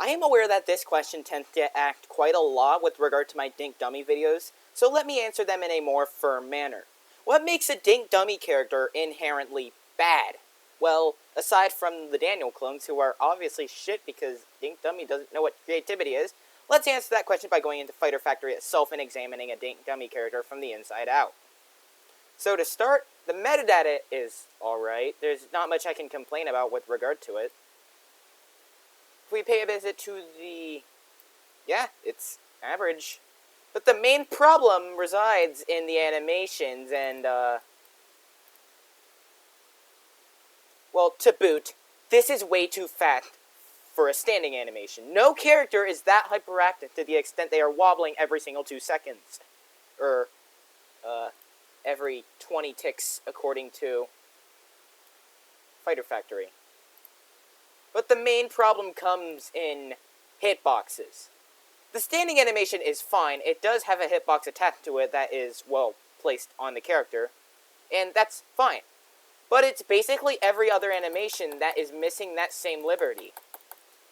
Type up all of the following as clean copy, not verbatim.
I am aware that this question tends to act quite a lot with regard to my DinkDummy videos, so let me answer them in a more firm manner. What makes a DinkDummy character inherently bad? Well, aside from the Daniel clones, who are obviously shit because DinkDummy doesn't know what creativity is, let's answer that question by going into Fighter Factory itself and examining a DinkDummy character from the inside out. So to start, the metadata is alright. There's not much I can complain about with regard to it. If we pay a visit to the... yeah, it's average. But the main problem resides in the animations and, well, to boot, this is way too fast for a standing animation. No character is that hyperactive to the extent they are wobbling every single 2 seconds. Or, every 20 ticks according to Fighter Factory. But the main problem comes in hitboxes. The standing animation is fine. It does have a hitbox attached to it that is, well, placed on the character. And that's fine. But it's basically every other animation that is missing that same liberty.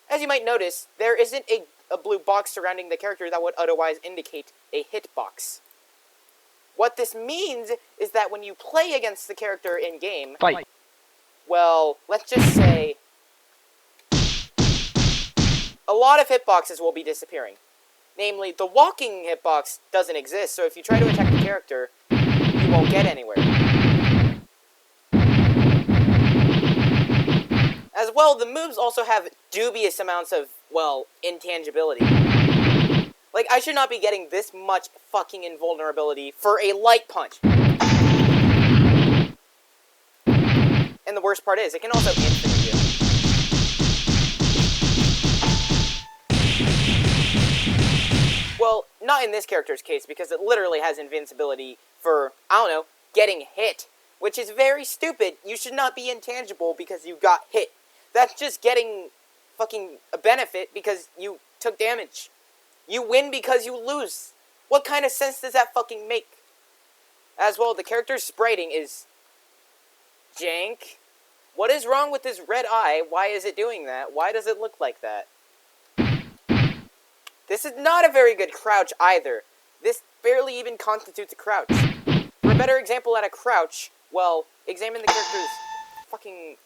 As you might notice, there isn't a blue box surrounding the character that would otherwise indicate a hitbox. What this means is that when you play against the character in-game... Fight. Well, let's just say... a lot of hitboxes will be disappearing. Namely, the walking hitbox doesn't exist, so if you try to attack the character, you won't get anywhere. As well, the moves also have dubious amounts of, well, intangibility. Like, I should not be getting this much fucking invulnerability for a light punch. And the worst part is, it can also infinite you. Well, not in this character's case, because it literally has invincibility for, I don't know, getting hit. Which is very stupid. You should not be intangible because you got hit. That's just getting fucking a benefit because you took damage. You win because you lose. What kind of sense does that fucking make? As well, the character's spriting is jank. What is wrong with this red eye? Why is it doing that? Why does it look like that? This is not a very good crouch either. This barely even constitutes a crouch. For a better example at a crouch, well, examine the character's fucking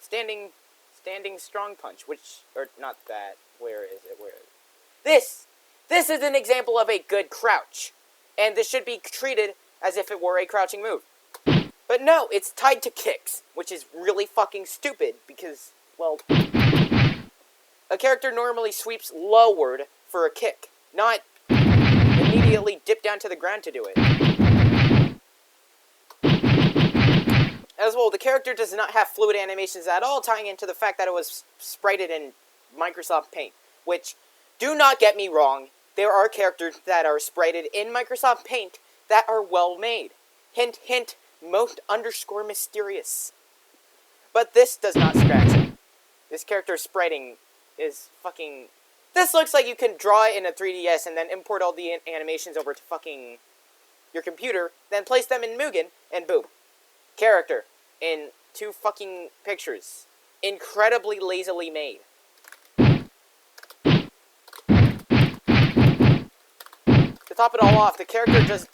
standing strong punch, which, or not that, where is it? This is an example of a good crouch, and this should be treated as if it were a crouching move. But no, it's tied to kicks, which is really fucking stupid, because, well, a character normally sweeps lowered for a kick, not immediately dip down to the ground to do it. As well, the character does not have fluid animations at all, tying into the fact that it was sprited in Microsoft Paint. Which, do not get me wrong, there are characters that are sprited in Microsoft Paint that are well made. Hint, hint, most underscore mysterious. But this does not scratch it. This character's spriting is fucking... This looks like you can draw it in a 3DS and then import all the animations over to fucking your computer, then place them in Mugen, and boom. Character in 2 fucking pictures. Incredibly lazily made. To top it all off, the character just...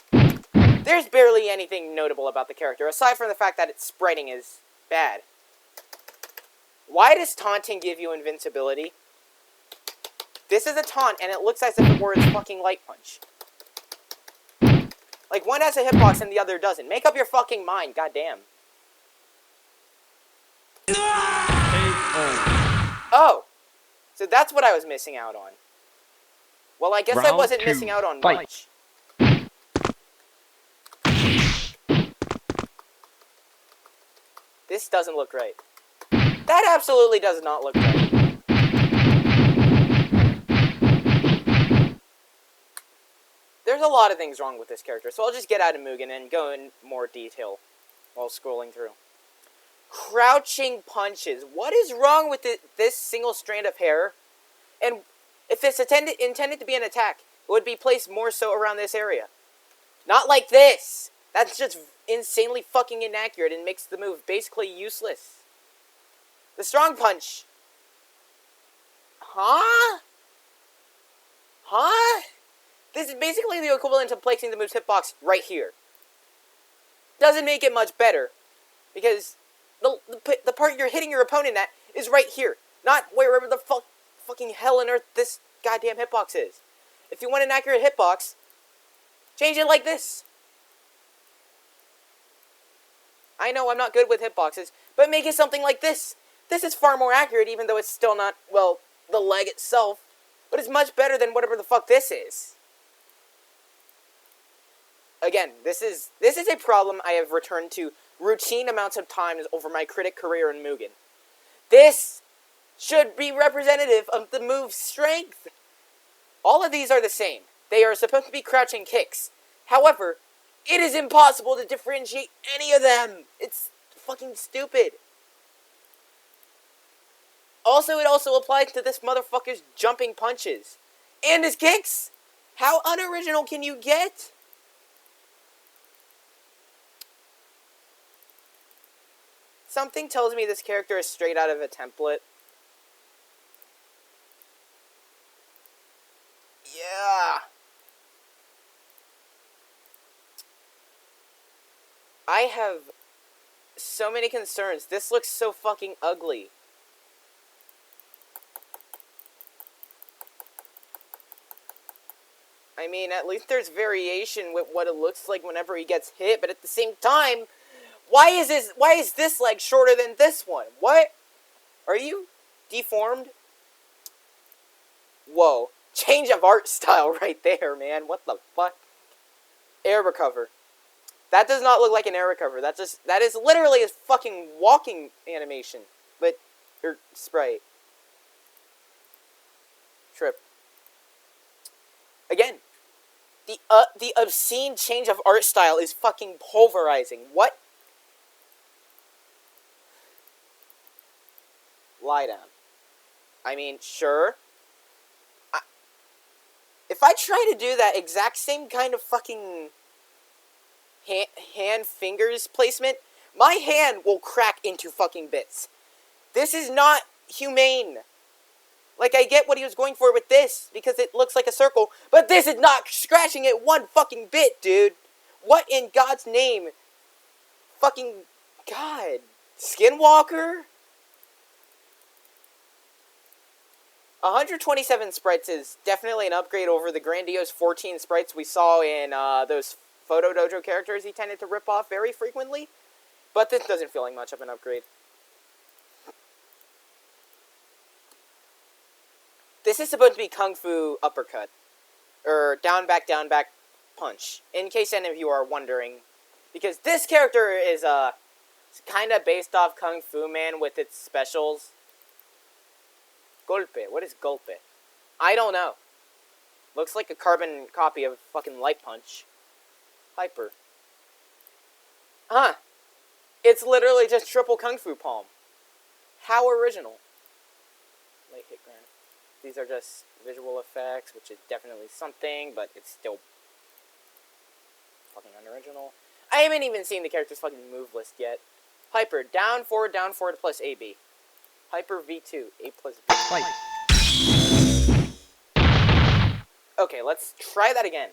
There's barely anything notable about the character, aside from the fact that its spriting is bad. Why does taunting give you invincibility? This is a taunt, and it looks as if it were its fucking light punch. Like, one has a hitbox and the other doesn't. Make up your fucking mind, goddamn. Oh! So that's what I was missing out on. Well, I guess I wasn't missing out on much. This doesn't look right. That absolutely does not look right. There's a lot of things wrong with this character, so I'll just get out of Mugen and go in more detail while scrolling through. Crouching punches. What is wrong with this single strand of hair? And if it's intended to be an attack, it would be placed more so around this area. Not like this! That's just insanely fucking inaccurate and makes the move basically useless. The strong punch Huh? Huh? This is basically the equivalent of placing the move's hitbox right here. Doesn't make it much better, because the part you're hitting your opponent at is right here, not wherever the fucking hell on earth this goddamn hitbox is. If you want an accurate hitbox, change it like this. I know I'm not good with hitboxes, but make it something like this. This is far more accurate, even though it's still not, well, the leg itself, but it's much better than whatever the fuck this is. Again, this is a problem I have returned to routine amounts of times over my critic career in Mugen. This should be representative of the move's strength. All of these are the same. They are supposed to be crouching kicks. However, it is impossible to differentiate any of them. It's fucking stupid. Also, it also applies to this motherfucker's jumping punches. And his kicks. How unoriginal can you get? Something tells me this character is straight out of a template. Yeah. I have so many concerns. This looks so fucking ugly. I mean, at least there's variation with what it looks like whenever he gets hit, but at the same time, why is this leg shorter than this one? What? Are you deformed? Whoa. Change of art style right there, man. What the fuck? Air recover. That does not look like an air recover. That is literally a fucking walking animation. But, sprite. Trip. Again, the obscene change of art style is fucking pulverizing. What? Lie down. I mean, sure. If I try to do that exact same kind of fucking hand fingers placement, my hand will crack into fucking bits. This is not humane. Like, I get what he was going for with this, because it looks like a circle, but this is not scratching it one fucking bit, dude. What in God's name? Fucking God. Skinwalker? 127 sprites is definitely an upgrade over the grandiose 14 sprites we saw in those Photo Dojo characters he tended to rip off very frequently. But this doesn't feel like much of an upgrade. This is supposed to be Kung Fu uppercut. Or down, back, punch. In case any of you are wondering. Because this character is kind of based off Kung Fu Man with its specials. Golpe. What is golpe? I don't know. Looks like a carbon copy of fucking Light Punch. Hyper. Huh. It's literally just triple Kung Fu palm. How original. Late hit ground. These are just visual effects, which is definitely something, but it's still fucking unoriginal. I haven't even seen the character's fucking move list yet. Hyper. Down, forward, plus AB. Hyper V2, A plus B. Fight. Okay, let's try that again.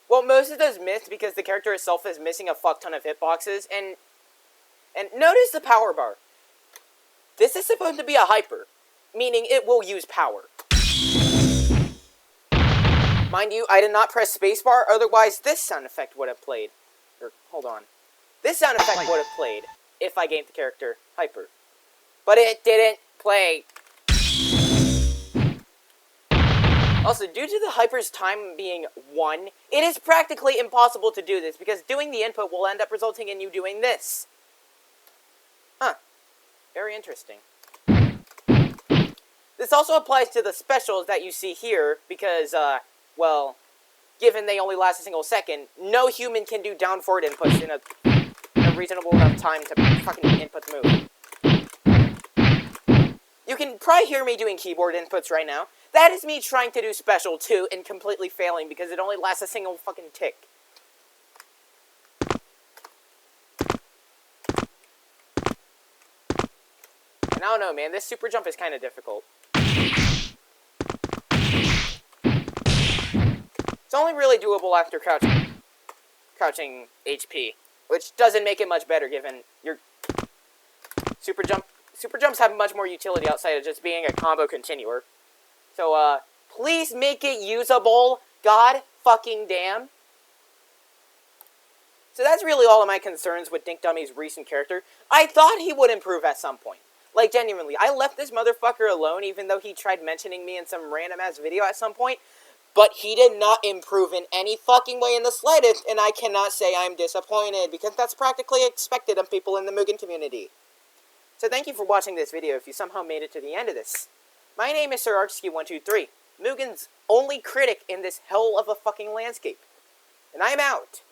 Well, most of those missed because the character itself is missing a fuck ton of hitboxes, and notice the power bar. This is supposed to be a hyper, meaning it will use power. Mind you, I did not press spacebar, otherwise this sound effect would have played. Hold on. This sound effect would have played if I gave the character hyper. But it didn't play. Also, due to the hyper's time being 1, it is practically impossible to do this, because doing the input will end up resulting in you doing this. Huh. Very interesting. This also applies to the specials that you see here, because, well, given they only last a single second, no human can do down forward inputs in a reasonable enough time to fucking input the move. You can probably hear me doing keyboard inputs right now. That is me trying to do special too and completely failing because it only lasts a single fucking tick. And And I don't know, man, this super jump is kind of difficult. It's only really doable after crouching HP, which doesn't make it much better given your super jumps have much more utility outside of just being a combo continuer. So, please make it usable. God fucking damn. So that's really all of my concerns with DinkDummy's recent character. I thought he would improve at some point. Like, genuinely, I left this motherfucker alone even though he tried mentioning me in some random-ass video at some point. But he did not improve in any fucking way in the slightest, and I cannot say I'm disappointed, because that's practically expected of people in the Mugen community. So thank you for watching this video if you somehow made it to the end of this. My name is Sir Archsky123, Mugen's only critic in this hell of a fucking landscape. And I'm out.